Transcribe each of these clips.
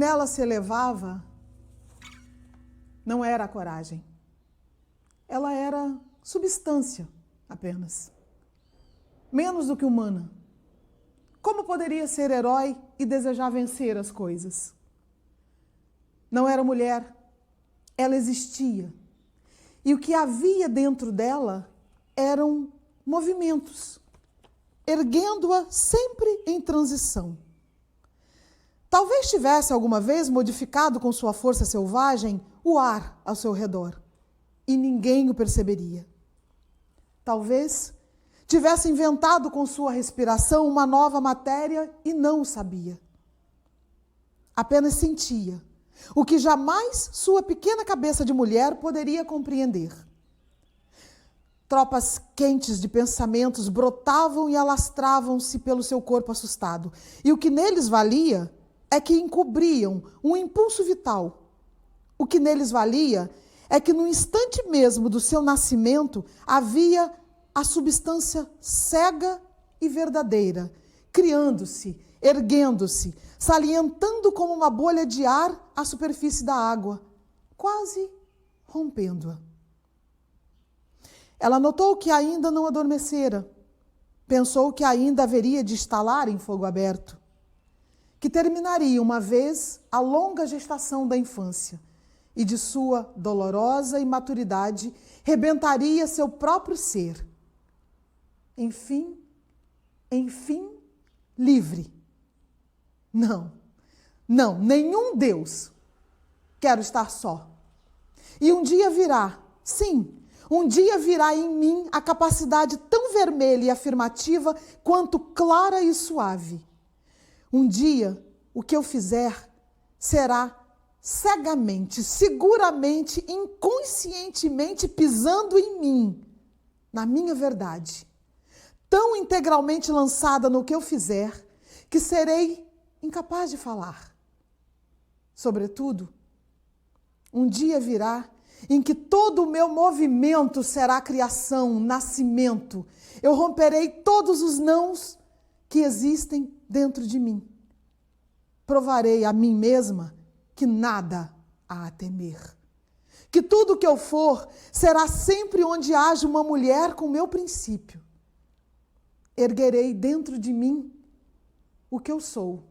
nela se elevava não era a coragem. Ela era substância apenas. Menos do que humana. Como poderia ser herói e desejar vencer as coisas? Não era mulher. Ela existia. E o que havia dentro dela eram movimentos, erguendo-a sempre em transição. Talvez tivesse alguma vez modificado com sua força selvagem o ar ao seu redor, e ninguém o perceberia. Talvez tivesse inventado com sua respiração uma nova matéria e não o sabia. Apenas sentia o que jamais sua pequena cabeça de mulher poderia compreender. Tropas quentes de pensamentos brotavam e alastravam-se pelo seu corpo assustado. E o que neles valia é que encobriam um impulso vital. O que neles valia é que no instante mesmo do seu nascimento havia a substância cega e verdadeira, criando-se, erguendo-se, salientando como uma bolha de ar a superfície da água, quase rompendo-a. Ela notou que ainda não adormecera, pensou que ainda haveria de estalar em fogo aberto, que terminaria uma vez a longa gestação da infância e de sua dolorosa imaturidade rebentaria seu próprio ser. Enfim, livre. Não, nenhum Deus. Quero estar só. E um dia virá, sim, um dia virá em mim a capacidade tão vermelha e afirmativa quanto clara e suave. Um dia, o que eu fizer será cegamente, seguramente, inconscientemente pisando em mim, na minha verdade. Tão integralmente lançada no que eu fizer, que serei incapaz de falar. Sobretudo, um dia virá em que todo o meu movimento será criação, nascimento. Eu romperei todos os nãos que existem dentro de mim. Provarei a mim mesma que nada há a temer. Que tudo que eu for será sempre onde haja uma mulher com meu princípio. Erguerei dentro de mim o que eu sou.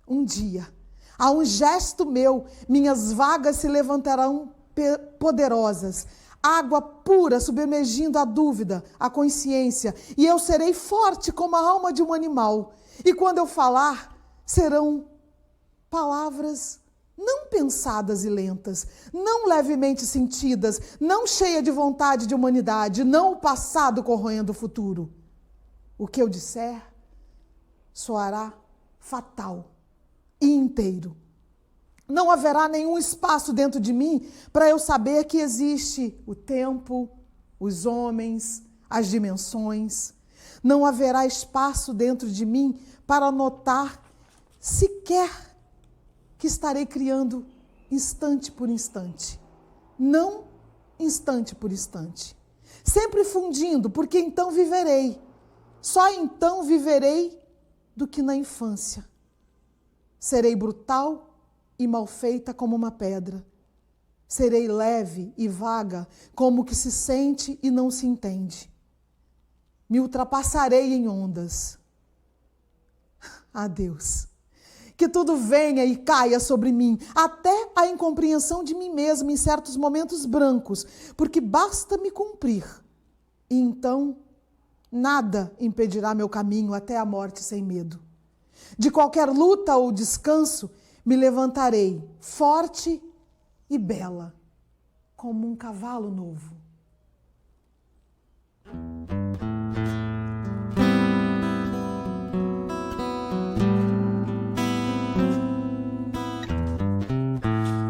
Um dia, a um gesto meu, minhas vagas se levantarão poderosas, água pura submergindo a dúvida, a consciência, e eu serei forte como a alma de um animal. E quando eu falar, serão palavras não pensadas e lentas, não levemente sentidas, não cheia de vontade de humanidade, não o passado corroendo o futuro. O que eu disser soará fatal e inteiro. Não haverá nenhum espaço dentro de mim para eu saber que existe o tempo, os homens, as dimensões. Não haverá espaço dentro de mim para notar sequer que estarei criando instante por instante. Não instante por instante. Sempre fundindo, porque então viverei. Só então viverei do que na infância. Serei brutal e mal feita como uma pedra. Serei leve e vaga como o que se sente e não se entende. Me ultrapassarei em ondas. Adeus. Que tudo venha e caia sobre mim, até a incompreensão de mim mesma em certos momentos brancos, porque basta me cumprir. E então, nada impedirá meu caminho até a morte sem medo. De qualquer luta ou descanso, me levantarei forte e bela, como um cavalo novo.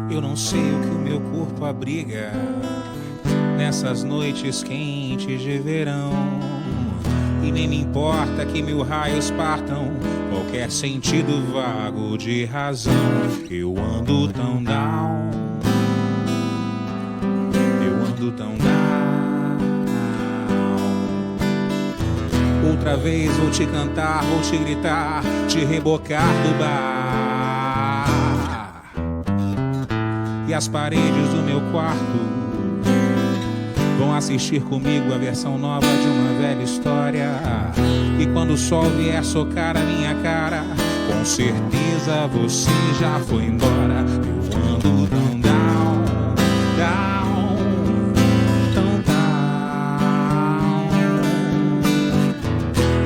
Eu não sei o que o meu corpo abriga nessas noites quentes de verão. E nem me importa que mil raios partam qualquer sentido vago de razão. Eu ando tão down, eu ando tão down. Outra vez vou te cantar, vou te gritar, te rebocar do bar. e as paredes do meu quarto vão assistir comigo a versão nova de uma velha história. E quando o sol vier socar a minha cara, com certeza você já foi embora. Eu ando tão down, down, tão down.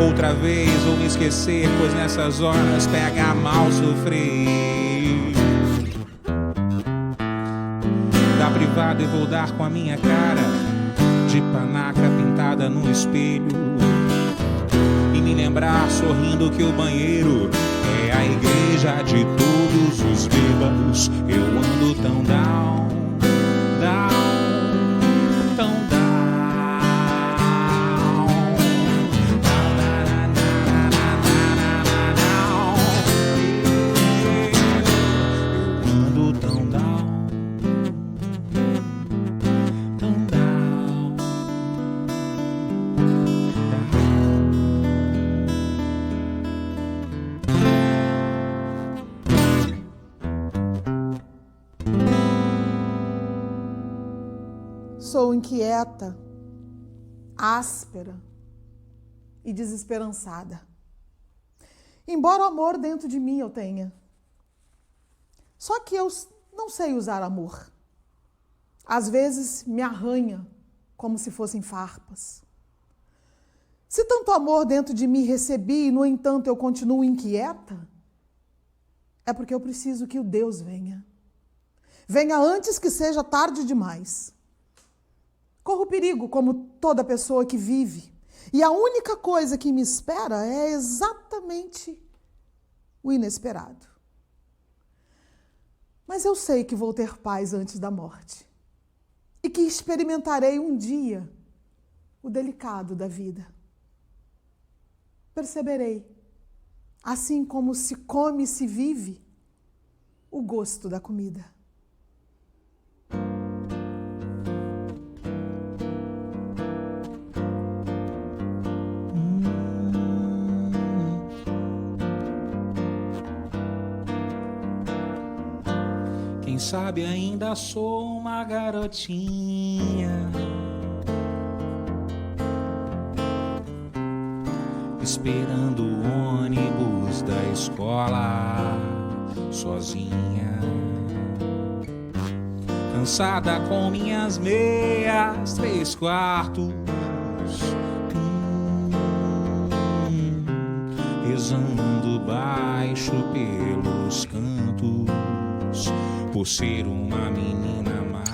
Outra vez vou me esquecer, pois nessas horas pega mal sofrer. Da privada eu vou dar com a minha cara de panaca pintada no espelho e me lembrar sorrindo que o banheiro é a igreja de todos os bêbados. Eu ando tão down, down, tão down, eu ando tão down. Sou inquieta, áspera e desesperançada. Embora o amor dentro de mim eu tenha. Só que eu não sei usar amor. Às vezes me arranha como se fossem farpas. Se tanto amor dentro de mim recebi e, no entanto, eu continuo inquieta, é porque eu preciso que o Deus venha. Venha antes que seja tarde demais. Corro perigo como toda pessoa que vive. E a única coisa que me espera é exatamente o inesperado. Mas eu sei que vou ter paz antes da morte. E que experimentarei um dia o delicado da vida. Perceberei, assim como se come e se vive, o gosto da comida. Quem sabe ainda sou uma garotinha, esperando o ônibus da escola, sozinha, cansada com minhas meias 3/4, rezando baixo pelos cantos, por ser uma menina má.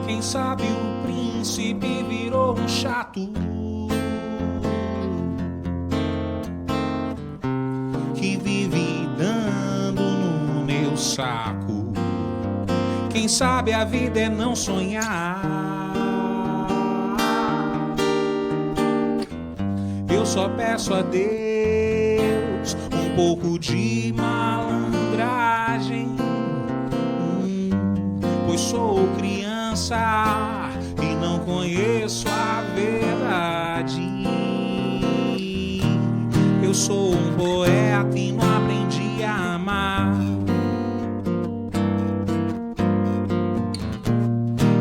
Quem sabe o príncipe virou um chato que vive dando no meu saco. Quem sabe a vida é não sonhar. Eu só peço a Deus um pouco de malandragem, pois sou criança e não conheço a verdade. Eu sou um poeta e não aprendi a amar.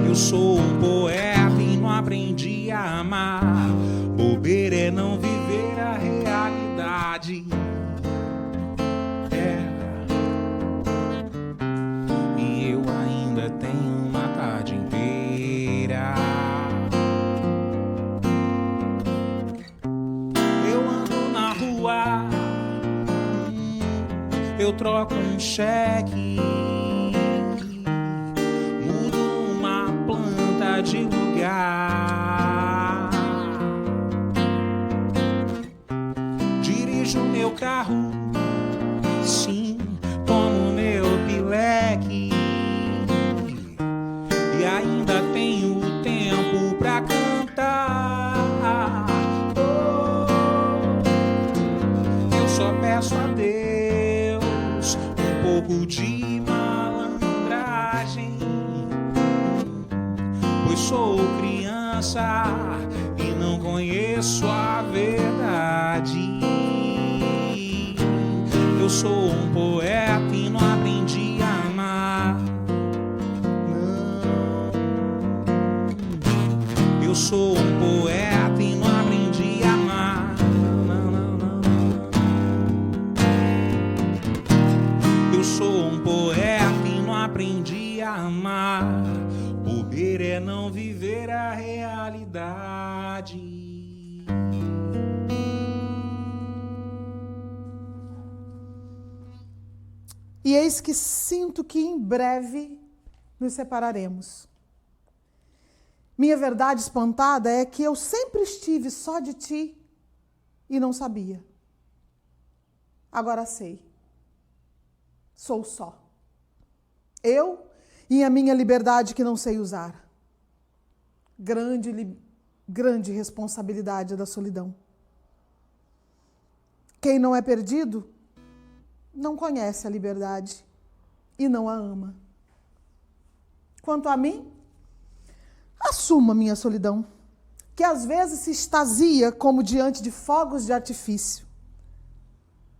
Eu sou um poeta e não aprendi a amar. Bobeira é não viver a realidade. E eu ainda tenho uma tarde inteira. Eu ando na rua, eu troco um cheque, mudo uma planta de lugar, dirijo meu carro, sim, tomo meu pileque e ainda tenho tempo pra cantar. Eu só peço a Deus um pouco de malandragem, pois sou criança e não conheço a verdade. Eu sou um poeta e não aprendi a amar. Não. Eu sou um poeta e não aprendi a amar. Não, não, não. Eu sou um poeta e não aprendi a amar. Bobeira é não viver a realidade. E eis que sinto que em breve nos separaremos. Minha verdade espantada é que eu sempre estive só de ti e não sabia. Agora sei. Sou só. Eu e a minha liberdade que não sei usar. Grande responsabilidade da solidão. Quem não é perdido não conhece a liberdade e não a ama. Quanto a mim, assuma minha solidão, que às vezes se extasia como diante de fogos de artifício.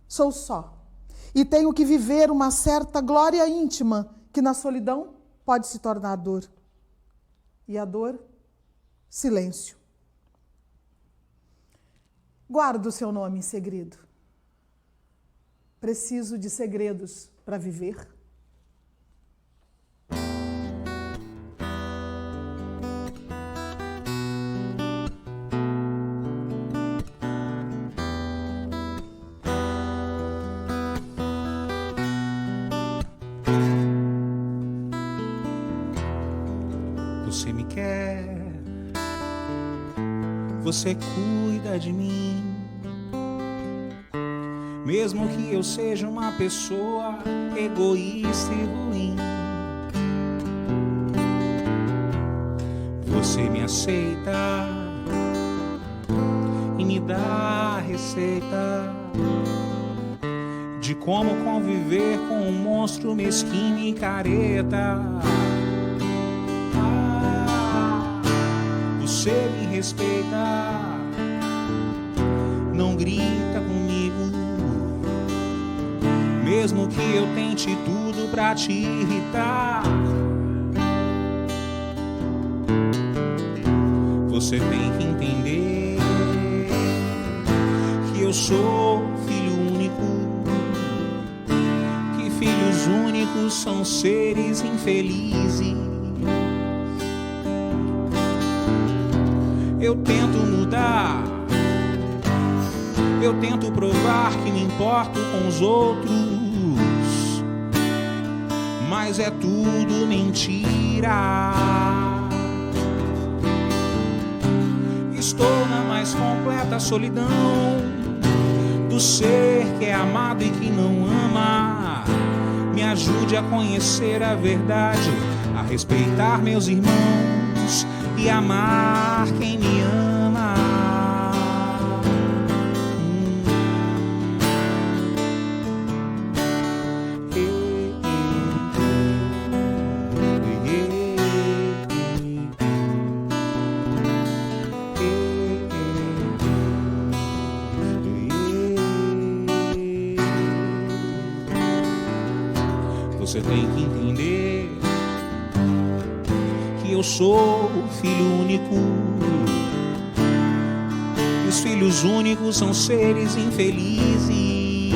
Sou só e tenho que viver uma certa glória íntima que na solidão pode se tornar dor. E a dor, silêncio. Guardo o seu nome em segredo. Preciso de segredos para viver. Você me quer, você cuida de mim. Mesmo que eu seja uma pessoa egoísta e ruim, você me aceita e me dá a receita de como conviver com um monstro mesquinho e careta. Você me respeita, não grita comigo. Mesmo que eu tente tudo pra te irritar, você tem que entender que eu sou filho único, que filhos únicos são seres infelizes. Eu tento mudar, eu tento provar que me importo com os outros, mas é tudo mentira. Estou na mais completa solidão do ser que é amado e que não ama. Me ajude a conhecer a verdade, a respeitar meus irmãos e amar quem me ama. Você tem que entender que eu sou filho único, e os filhos únicos são seres infelizes.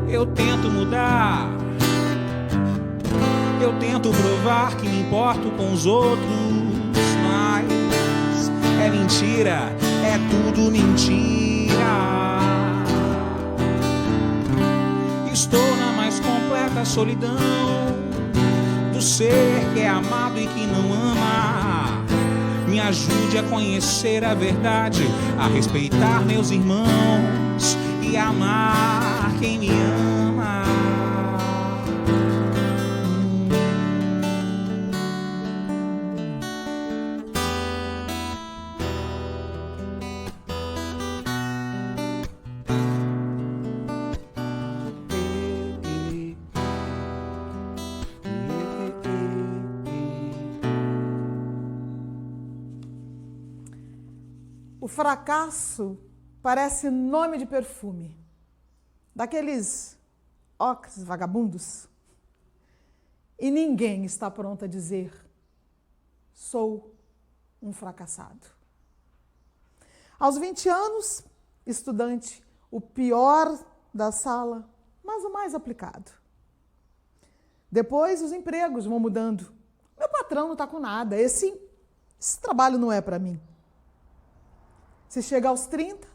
Eu tento mudar, eu tento provar que me importo com os outros, mas é mentira, é tudo mentira. Estou na mais completa solidão do ser que é amado e que não ama. Me ajude a conhecer a verdade, a respeitar meus irmãos e amar quem me ama. O fracasso parece nome de perfume, daqueles ocres vagabundos. E ninguém está pronto a dizer: sou um fracassado. Aos 20 anos, estudante, o pior da sala, mas o mais aplicado. Depois os empregos vão mudando. Meu patrão não está com nada, esse trabalho não é para mim. Se chega aos 30,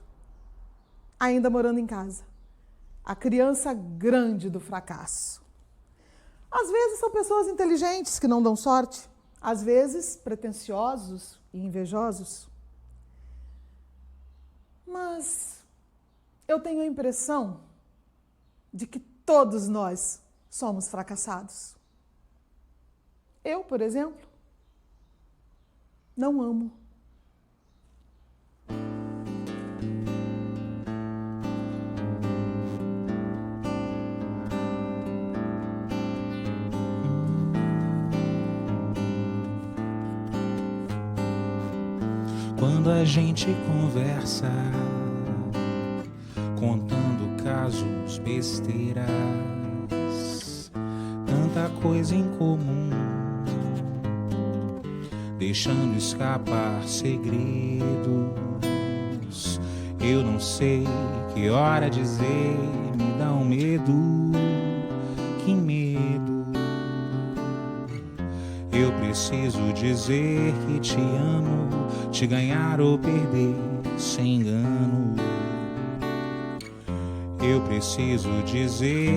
ainda morando em casa. A criança grande do fracasso. Às vezes são pessoas inteligentes que não dão sorte, às vezes pretensiosos e invejosos. Mas eu tenho a impressão de que todos nós somos fracassados. Eu, por exemplo, não amo. Quando a gente conversa, contando casos, besteiras, tanta coisa em comum, deixando escapar segredos. Eu não sei que hora dizer, me dá um medo, que medo. Eu preciso dizer que te amo, te ganhar ou perder sem engano. Eu preciso dizer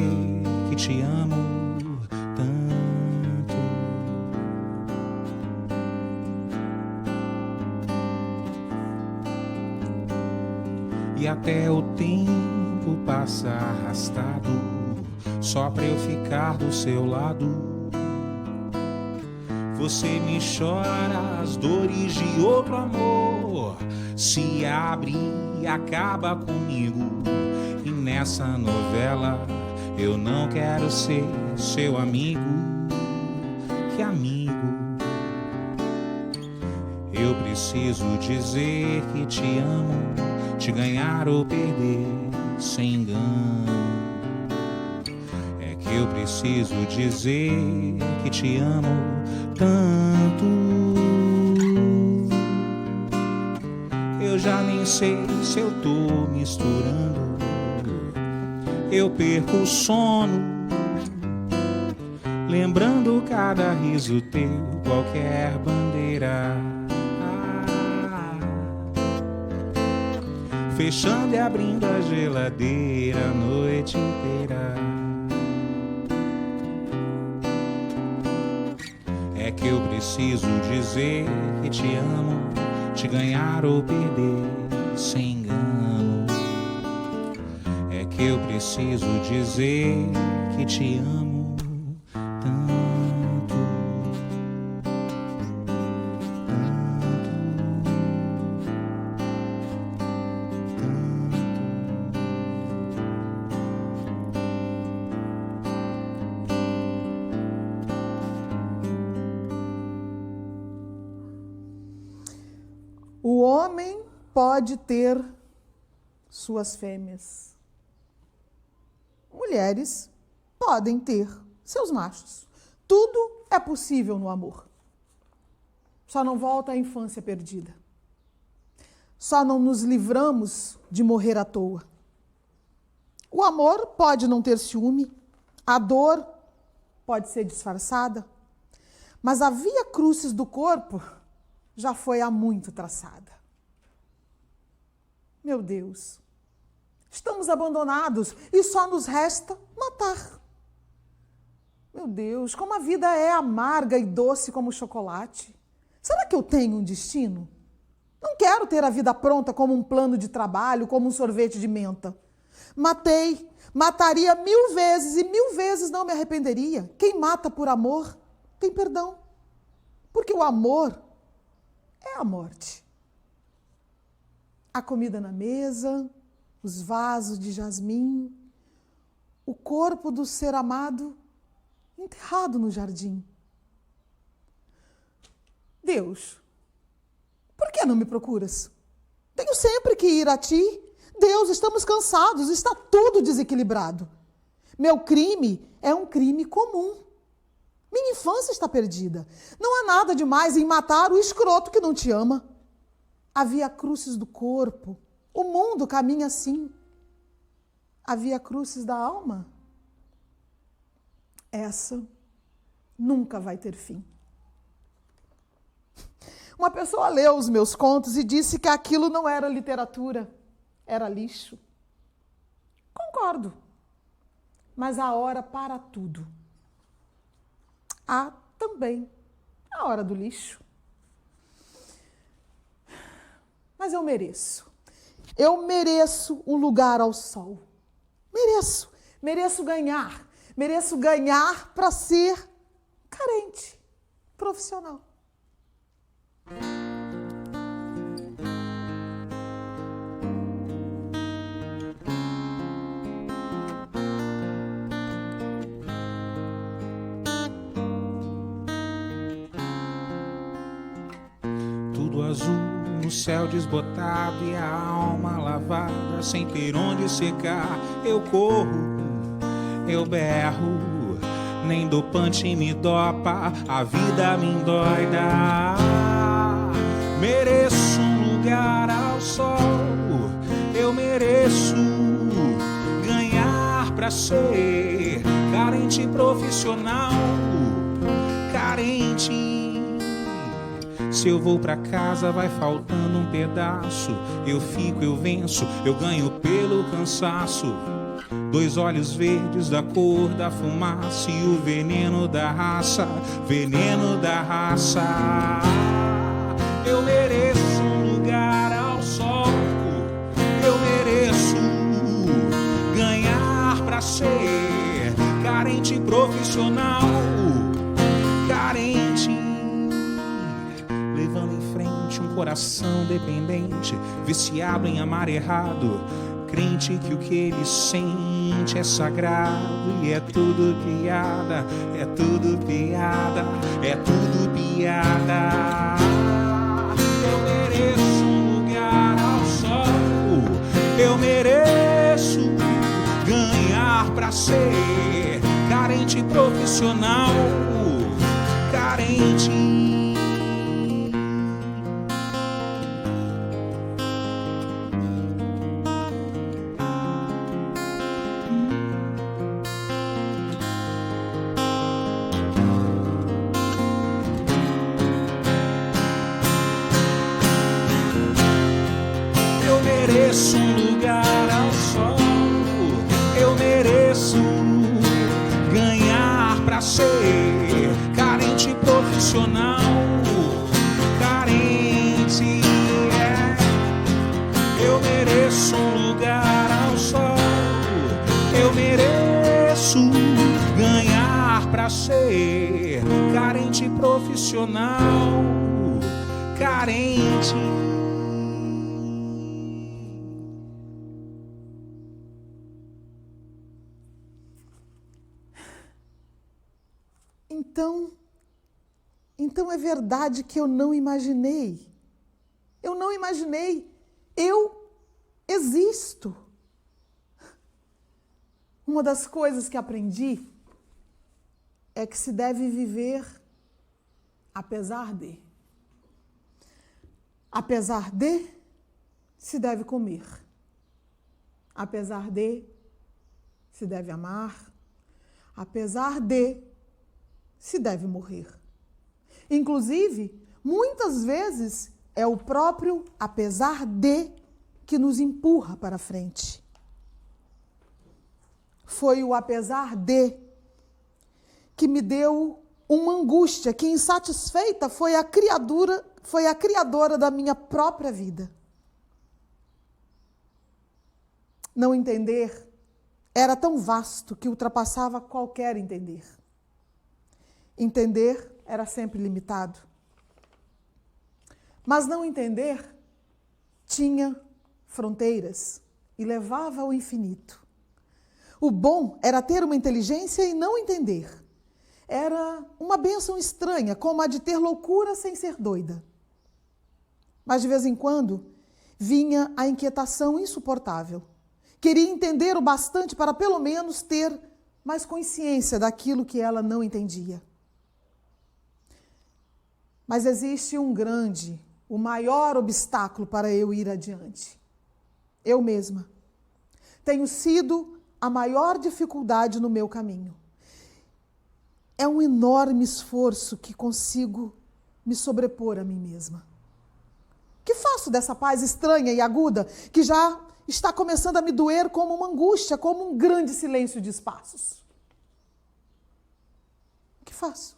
que te amo tanto. E até o tempo passa arrastado, só pra eu ficar do seu lado. Você me chora as dores de outro amor, se abre e acaba comigo. E nessa novela eu não quero ser seu amigo. Que amigo? Eu preciso dizer que te amo, te ganhar ou perder sem engano. É que eu preciso dizer que te amo tanto. Eu já nem sei se eu tô misturando. Eu perco o sono, lembrando cada riso teu, qualquer bandeira. Fechando e abrindo a geladeira a noite inteira. É que eu preciso dizer que te amo, te ganhar ou perder sem engano. É que eu preciso dizer que te amo tanto. O homem pode ter suas fêmeas. Mulheres podem ter seus machos. Tudo é possível no amor. Só não volta à infância perdida. Só não nos livramos de morrer à toa. O amor pode não ter ciúme, a dor pode ser disfarçada, mas a via crucis do corpo já foi há muito traçada. Meu Deus, estamos abandonados e só nos resta matar. Meu Deus, como a vida é amarga e doce como chocolate. Será que eu tenho um destino? Não quero ter a vida pronta como um plano de trabalho, como um sorvete de menta. Mataria 1000 vezes e 1000 vezes não me arrependeria. Quem mata por amor tem perdão, porque o amor é a morte. A comida na mesa, os vasos de jasmim, o corpo do ser amado enterrado no jardim. Deus, por que não me procuras? Tenho sempre que ir a ti, Deus, estamos cansados, está tudo desequilibrado. Meu crime é um crime comum. Minha infância está perdida. Não há nada demais em matar o escroto que não te ama. Havia crucis do corpo. O mundo caminha assim. Havia crucis da alma. Essa nunca vai ter fim. Uma pessoa leu os meus contos e disse que aquilo não era literatura, era lixo. Concordo. Mas há hora para tudo. Há também a hora do lixo. Mas eu mereço. Eu mereço um lugar ao sol. Mereço. Mereço ganhar. Mereço ganhar para ser carente, profissional. Tudo azul no céu desbotado e a alma lavada sem ter onde secar. Eu corro, eu berro, nem dopante me dopa, a vida me endoida. Mereço um lugar ao sol, eu mereço ganhar pra ser carente profissional, carente. Se eu vou pra casa vai faltando um pedaço, eu fico, eu venço, eu ganho pelo cansaço. 2 olhos verdes da cor da fumaça e o veneno da raça, veneno da raça. Eu mereço um lugar ao sol, eu mereço ganhar pra ser carente profissional, carente. Levando em frente um coração dependente, viciado em amar errado, crente que o que ele sente é sagrado e é tudo piada, é tudo piada, é tudo piada. Eu mereço um lugar ao sol, eu mereço ganhar pra ser carente profissional, carente. mereço um lugar ao sol, eu mereço ganhar pra ser carente profissional, carente, eu mereço um lugar ao sol, eu mereço ganhar pra ser carente profissional, carente. Então é verdade que eu não imaginei. Eu não imaginei. Eu existo. Uma das coisas que aprendi é que se deve viver apesar de. Apesar de, se deve comer. Apesar de, se deve amar. Apesar de, se deve morrer. Inclusive, muitas vezes é o próprio apesar de que nos empurra para frente. Foi o apesar de que me deu uma angústia que, insatisfeita, foi a criadora da minha própria vida. Não entender era tão vasto que ultrapassava qualquer entender. Entender era sempre limitado. Mas não entender tinha fronteiras e levava ao infinito. O bom era ter uma inteligência e não entender. Era uma bênção estranha, como a de ter loucura sem ser doida. Mas de vez em quando vinha a inquietação insuportável. Queria entender o bastante para pelo menos ter mais consciência daquilo que ela não entendia. Mas existe um grande, o maior obstáculo para eu ir adiante. Eu mesma. Tenho sido a maior dificuldade no meu caminho. É um enorme esforço que consigo me sobrepor a mim mesma. O que faço dessa paz estranha e aguda que já está começando a me doer como uma angústia, como um grande silêncio de espaços? O que faço?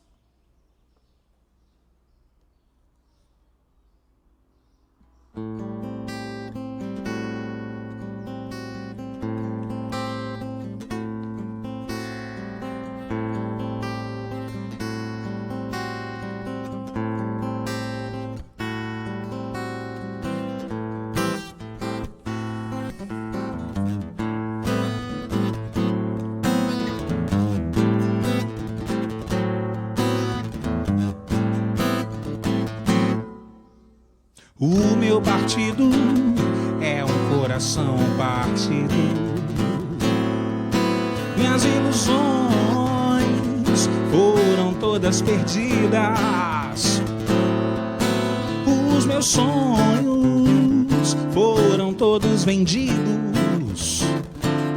O meu partido é um coração partido. Minhas ilusões foram todas perdidas. Os meus sonhos foram todos vendidos.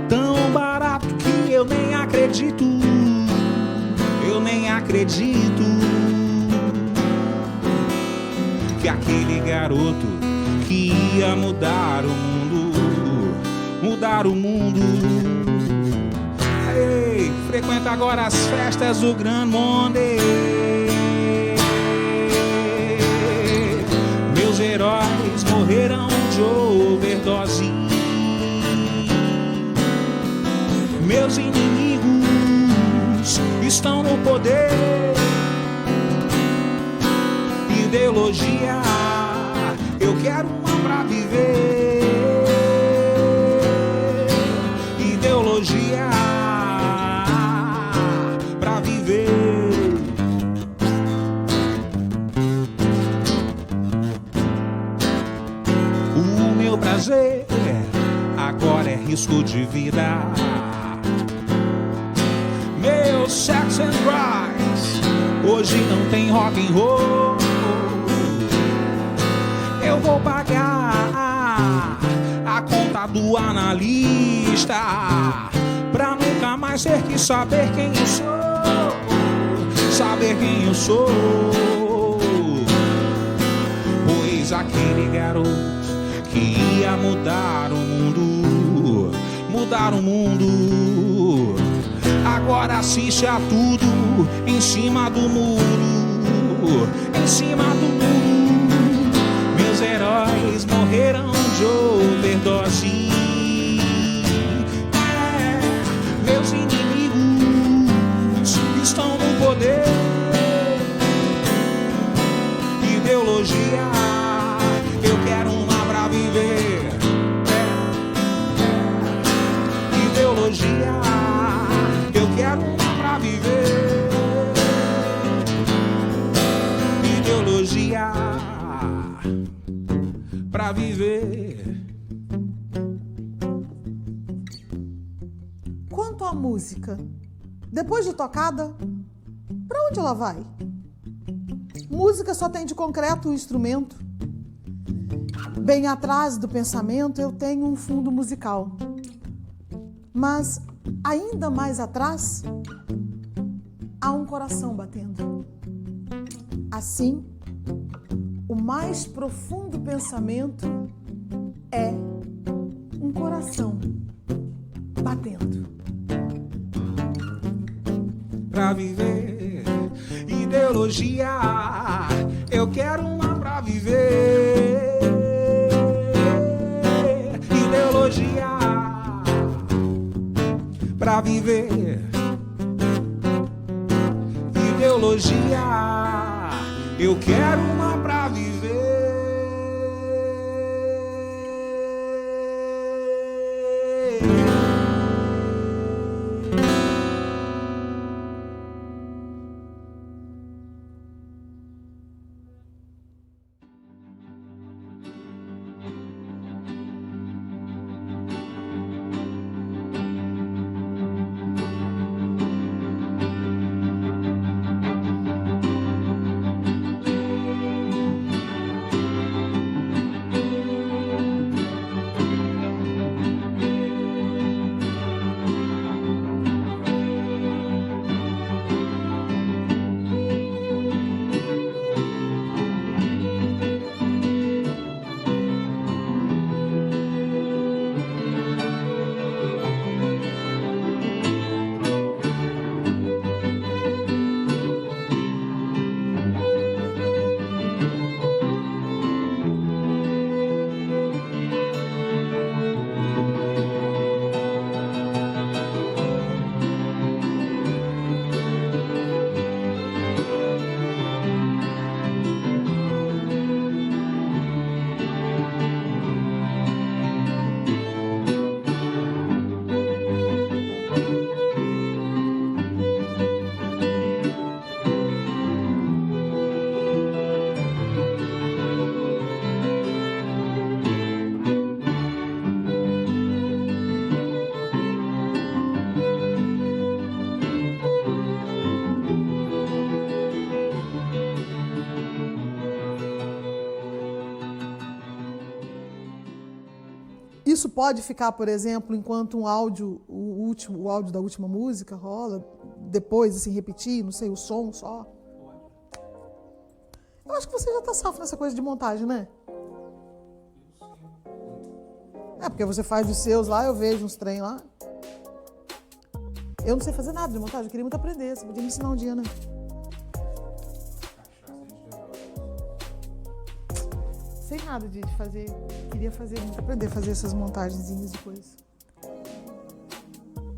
Tão barato que eu nem acredito. Eu nem acredito que aquele garoto que ia mudar o mundo. Ei, frequenta agora as festas do Grand Monde. Meus heróis morreram de overdose. Meus inimigos estão no poder. Ideologia, eu quero uma pra viver. Ideologia pra viver. O meu prazer agora é risco de vida. Meu sex and drugs hoje não tem rock and roll. Eu vou pagar a conta do analista pra nunca mais ter que saber quem eu sou. Saber quem eu sou. Pois aquele garoto que ia mudar o mundo, agora assiste a tudo em cima do muro. Em cima do muro. Meus heróis morreram de overdose. Meus inimigos estão no poder. Ideologia, eu quero uma pra viver. Ideologia, eu quero uma pra viver. Ideologia pra viver. Quanto à música, depois de tocada, para onde ela vai? Música só tem de concreto um instrumento. Bem atrás do pensamento eu tenho um fundo musical. Mas ainda mais atrás há um coração batendo. Assim, o mais profundo pensamento é um coração batendo. Pra viver, ideologia, eu quero uma pra viver. Ideologia, pra viver. Ideologia, eu quero uma pra viver. isso pode ficar, por exemplo, enquanto o áudio da última música rola, depois, assim, repetir, não sei, o som só? Eu acho que você já está safo nessa coisa de montagem, né? É, porque você faz os seus lá, eu vejo uns trem lá. Eu não sei fazer nada de montagem, eu queria muito aprender. Você podia me ensinar um dia, né? Sei nada de fazer. Queria fazer, muito aprender a fazer essas montagenzinhas e coisas.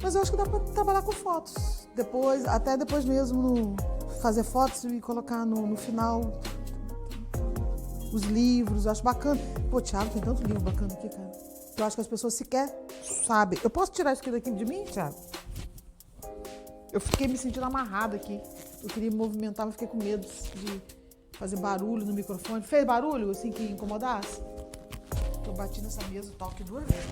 Mas eu acho que dá pra trabalhar com fotos. Depois, até depois mesmo, fazer fotos e colocar no final os livros. Eu acho bacana. Pô, Thiago, tem tanto livro bacana aqui, cara. Eu acho que as pessoas sequer sabem. Eu posso tirar isso aqui daqui de mim, Thiago? Eu fiquei me sentindo amarrada aqui. Eu queria me movimentar, mas fiquei com medo de fazer barulho no microfone. Fez barulho, assim, que incomodasse? Eu bati nessa mesa, toque 2 vezes.